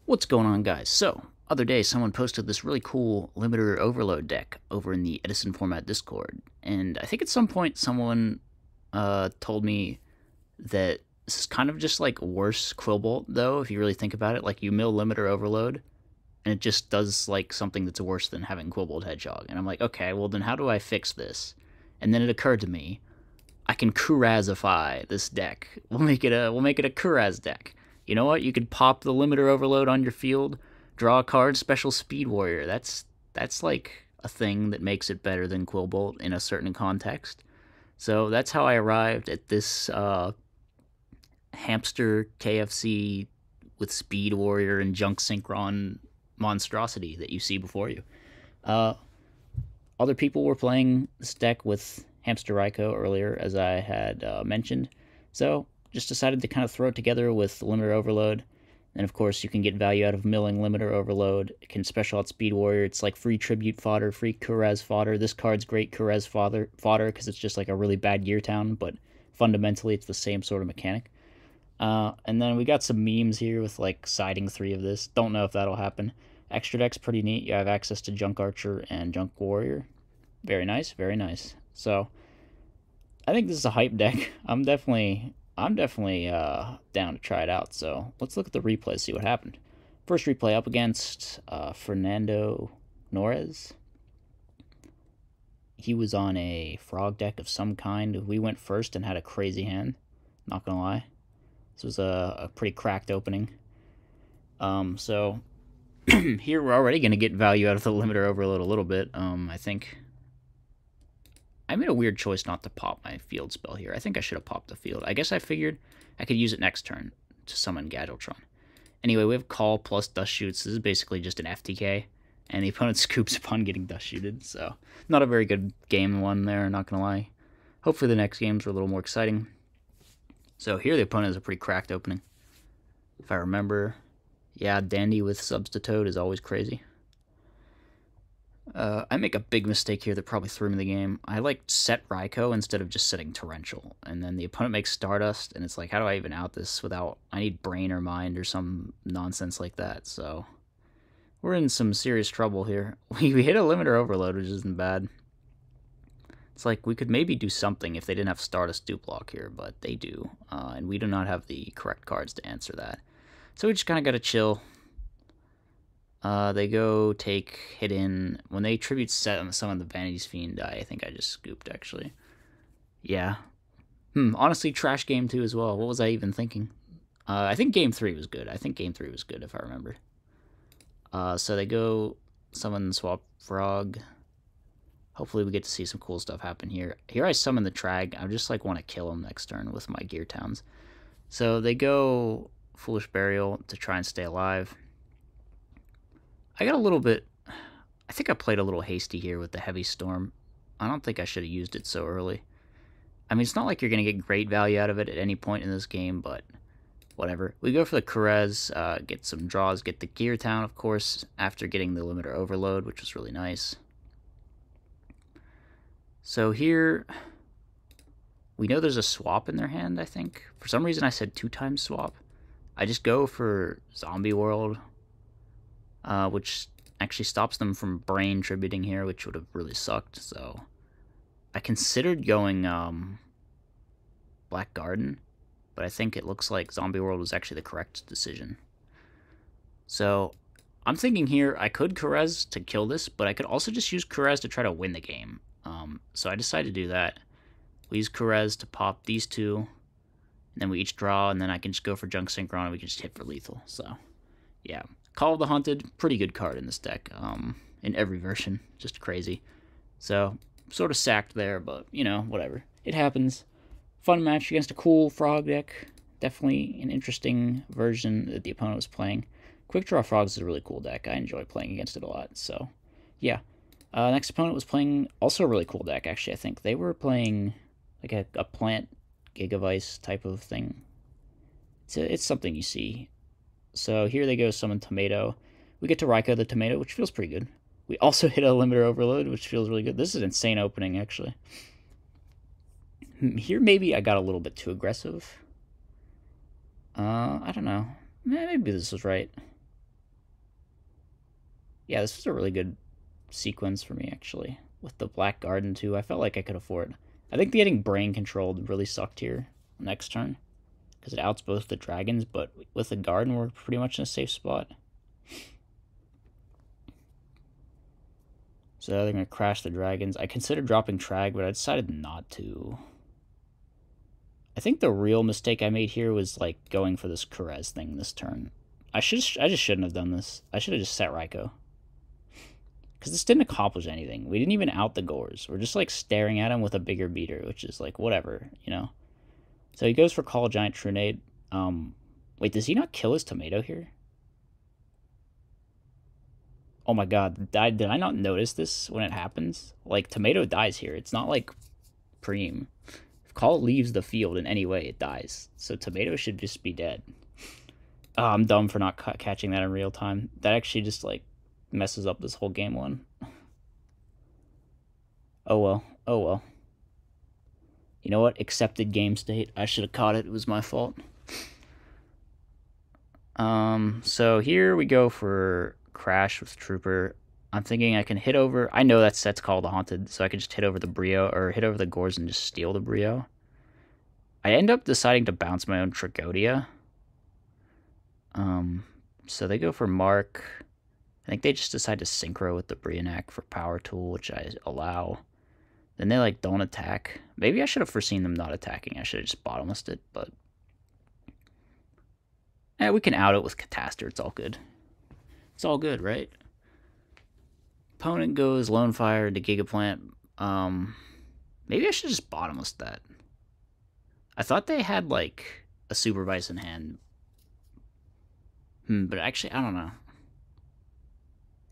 What's going on, guys? So, other day someone posted this really cool limiter overload deck over in the Edison format Discord, and I think at some point someone told me that this is kind of just like worse Quillbolt, though, if you really think about it. Like, you mill limiter overload, and it just does like something that's worse than having Quillbolt Hedgehog. And I'm like, okay, well then how do I fix this? And then it occurred to me, I can Kurazify this deck. We'll make it a Kuraz deck. You know what? You could pop the limiter overload on your field, draw a card, special speed warrior. That's like a thing that makes it better than Quillbolt in a certain context. So that's how I arrived at this hamster KFC with speed warrior and junk synchron monstrosity that you see before you. Other people were playing this deck with Hamster Raikou earlier, as I had mentioned, so just decided to kind of throw it together with Limiter Overload. And of course, you can get value out of milling Limiter Overload. It can special out Speed Warrior. It's like free Tribute fodder, free Kuraz fodder. This card's great Kuraz fodder because it's just like a really bad Gear Town, but fundamentally it's the same sort of mechanic. And then we got some memes here with like siding 3 of this. Don't know if that'll happen. Extra deck's pretty neat. You have access to Junk Archer and Junk Warrior. Very nice, very nice. So I think this is a hype deck. I'm definitely down to try it out. So let's look at the replay, see what happened. First replay up against Fernando Norez. He was on a frog deck of some kind. We went first and had a crazy hand. Not gonna lie, this was a pretty cracked opening. So here we're already gonna get value out of the limiter overload a little bit. I think I made a weird choice not to pop my field spell here. I think I should have popped the field. I guess I figured I could use it next turn to summon Gadgetron. Anyway, we have Call plus Dust Shoots. This is basically just an FTK, and the opponent scoops upon getting Dust Shooted, so not a very good game one there, not gonna lie. Hopefully the next games are a little more exciting. So here the opponent has a pretty cracked opening. If I remember, yeah, Dandy with Substitute is always crazy. I make a big mistake here that probably threw me the game. I like set Raikou instead of just setting Torrential, and then the opponent makes Stardust, and it's like, how do I even out this without, I need Brain or Mind or some nonsense like that, so we're in some serious trouble here. We hit a limiter overload, which isn't bad. It's like, we could maybe do something if they didn't have Stardust Duplock here, but they do, and we do not have the correct cards to answer that. So we just kind of gotta chill. They go take hit in when they tribute set on some of the Vanity's Fiend die. I think I just scooped actually. Yeah. Honestly, trash game 2 as well. What was I even thinking? I think game 3 was good. I think game 3 was good if I remember. So they go summon Swap Frog. Hopefully we get to see some cool stuff happen here. Here I summon the Trag. I just like want to kill him next turn with my Gear Towns. So they go Foolish Burial to try and stay alive. I got a little bit, I think I played a little hasty here with the Heavy Storm. I don't think I should have used it so early. I mean, it's not like you're going to get great value out of it at any point in this game, but whatever. We go for the Kuraz, get some draws, get the Gear Town, of course, after getting the Limiter Overload, which was really nice. So here, we know there's a swap in their hand, I think. For some reason I said 2 times swap. I just go for Zombie World, which actually stops them from Brain tributing here, which would have really sucked. So I considered going Black Garden, but I think it looks like Zombie World was actually the correct decision. So I'm thinking here I could Kuraz to kill this, but I could also just use Kuraz to try to win the game. So I decided to do that. We use Kuraz to pop these 2, and then we each draw, and then I can just go for Junk Synchron, and we can just hit for lethal. So yeah. Call of the Hunted, pretty good card in this deck, in every version, just crazy. So, sort of sacked there, but, you know, whatever. It happens. Fun match against a cool Frog deck. Definitely an interesting version that the opponent was playing. Quick Draw Frogs is a really cool deck. I enjoy playing against it a lot, so, yeah. Next opponent was playing also a really cool deck, actually, I think. They were playing, like, a plant Gigavice type of thing. It's something you see. So here they go summon Tomato. We get to Raikou the Tomato, which feels pretty good. We also hit a Limiter Overload, which feels really good. This is an insane opening, actually. Here maybe I got a little bit too aggressive. I don't know. Maybe this was right. Yeah, this was a really good sequence for me, actually. With the Black Garden, too, I felt like I could afford. I think getting Brain controlled really sucked here next turn, because it outs both the dragons, but with the Garden, we're pretty much in a safe spot. So they're going to crash the dragons. I considered dropping Trag, but I decided not to. I think the real mistake I made here was like going for this Karez thing this turn. I just shouldn't have done this. I should have just set Raikou. Because this didn't accomplish anything. We didn't even out the Gores. We're just like staring at him with a bigger beater, which is like whatever, you know. So he goes for Call Giant Trunade. Wait, does he not kill his tomato here? Oh my god, did I not notice this when it happens? Like, tomato dies here. It's not like Preem. If Call leaves the field in any way, it dies. So tomato should just be dead. Oh, I'm dumb for not catching that in real time. That actually just, like, messes up this whole game one. Oh well. Oh well. You know what? Accepted game state. I should have caught it. It was my fault. So here we go for Crash with Trooper. I'm thinking I can hit over... I know that set's called the Haunted, so I can just hit over the Brio, or hit over the Gores and just steal the Brio. I end up deciding to bounce my own Tragodia. So they go for Mark. I think they just decide to Synchro with the Brionac for Power Tool, which I allow. Then they, like, don't attack. Maybe I should have foreseen them not attacking. I should have just bottomlessed it, but... yeah, we can out it with Catastor. It's all good. It's all good, right? Opponent goes Lone Fire to Gigaplant. Maybe I should just bottomless that. I thought they had, like, a Supervise in hand. But actually, I don't know.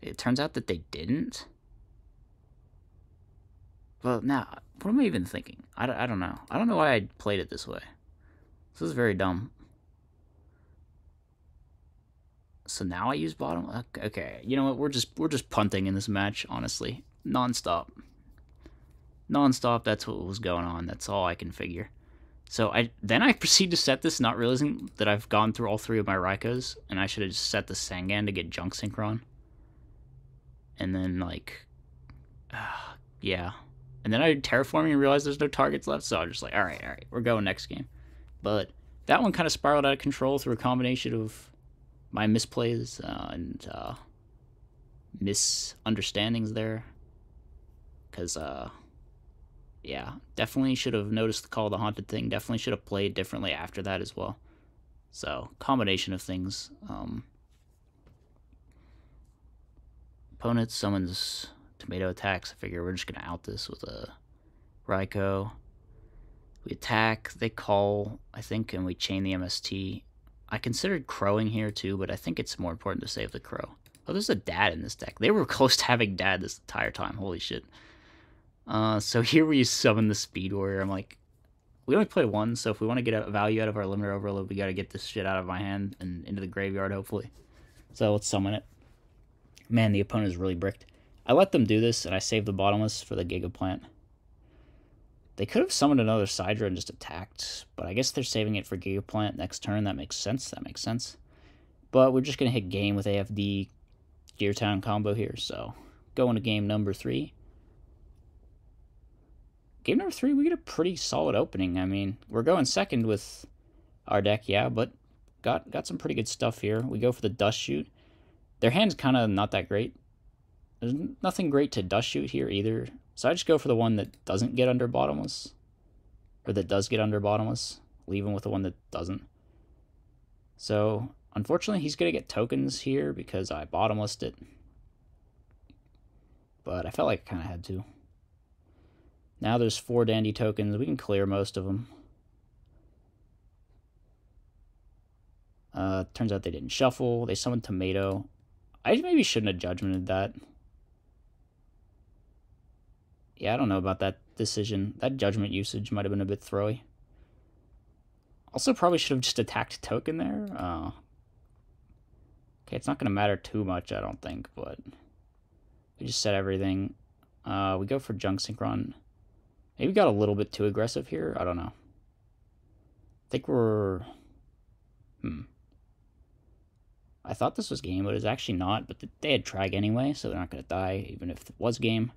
It turns out that they didn't. Well, now, what am I even thinking? I don't know. I don't know why I played it this way. This is very dumb. So now I use bottom. Okay, you know what? We're just punting in this match, honestly, nonstop. That's what was going on. That's all I can figure. So then I proceed to set this, not realizing that I've gone through all three of my Raikous, and I should have just set the Sangan to get Junk Synchron. And then, like, yeah. And then I did Terraforming and realized there's no targets left, so I was just like, all right, we're going next game. But that one kind of spiraled out of control through a combination of my misplays and misunderstandings there. Because, yeah, definitely should have noticed the Call of the Haunted thing. Definitely should have played differently after that as well. So, combination of things. Opponent summons Tomato attacks. I figure we're just going to out this with a Raikou. We attack, they call, I think, and we chain the MST. I considered crowing here too, but I think it's more important to save the crow. Oh, there's a dad in this deck. They were close to having dad this entire time. Holy shit. So here we summon the Speed Warrior. I'm like, we only play one, so if we want to get a value out of our limiter overload, we got to get this shit out of my hand and into the graveyard, hopefully. So let's summon it. Man, the opponent is really bricked. I let them do this, and I saved the bottomless for the Gigaplant. They could have summoned another Sidra and just attacked, but I guess they're saving it for Gigaplant next turn. That makes sense. But we're just going to hit game with AFD Gear Town combo here, so going to game number 3. Game number 3, we get a pretty solid opening. I mean, we're going second with our deck, yeah, but got some pretty good stuff here. We go for the Dust Shoot. Their hand's kind of not that great. There's nothing great to Dust Shoot here either. So I just go for the one that doesn't get under bottomless. Or that does get under bottomless. Leave him with the one that doesn't. So, unfortunately, he's going to get tokens here because I bottomlessed it. But I felt like I kind of had to. Now there's 4 Dandy tokens. We can clear most of them. Turns out they didn't shuffle. They summoned Tomato. I maybe shouldn't have judgmented that. Yeah, I don't know about that decision. That judgment usage might have been a bit throwy. Also, probably should have just attacked token there. Okay, it's not going to matter too much, I don't think, but we just set everything. We go for Junk Synchron. Maybe got a little bit too aggressive here. I don't know. I think we're... I thought this was game, but it's actually not. But they had Trag anyway, so they're not going to die, even if it was game.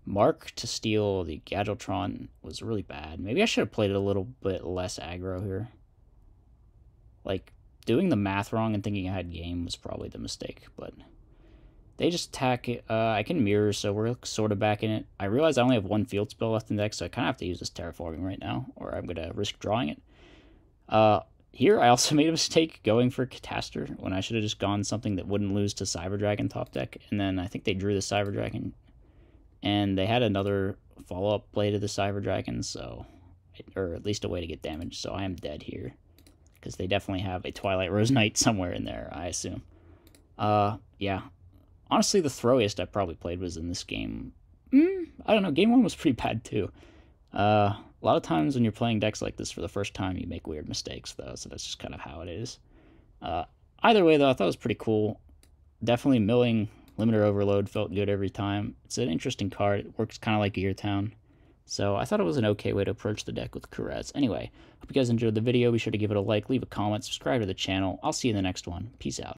Mark to steal the Gadgetron was really bad. Maybe I should have played it a little bit less aggro here. Like, doing the math wrong and thinking I had game was probably the mistake, but they just attack it. I can mirror, so we're sort of back in it. I realize I only have one field spell left in the deck, so I kind of have to use this terraforming right now, or I'm going to risk drawing it. Here, I also made a mistake going for Catastor when I should have just gone something that wouldn't lose to Cyber Dragon top deck, and then I think they drew the Cyber Dragon, and they had another follow-up play to the Cyber Dragon, so, or at least a way to get damage, so I am dead here, because they definitely have a Twilight Rose Knight somewhere in there, I assume. Yeah. Honestly, the throwiest I probably played was in this game. I don't know, game 1 was pretty bad too. A lot of times when you're playing decks like this for the first time, you make weird mistakes, though, so that's just kind of how it is. Either way, though, I thought it was pretty cool. Definitely milling Limiter Overload felt good every time. It's an interesting card. It works kind of like Gear Town. So I thought it was an okay way to approach the deck with Kurez. Anyway, hope you guys enjoyed the video. Be sure to give it a like, leave a comment, subscribe to the channel. I'll see you in the next one. Peace out.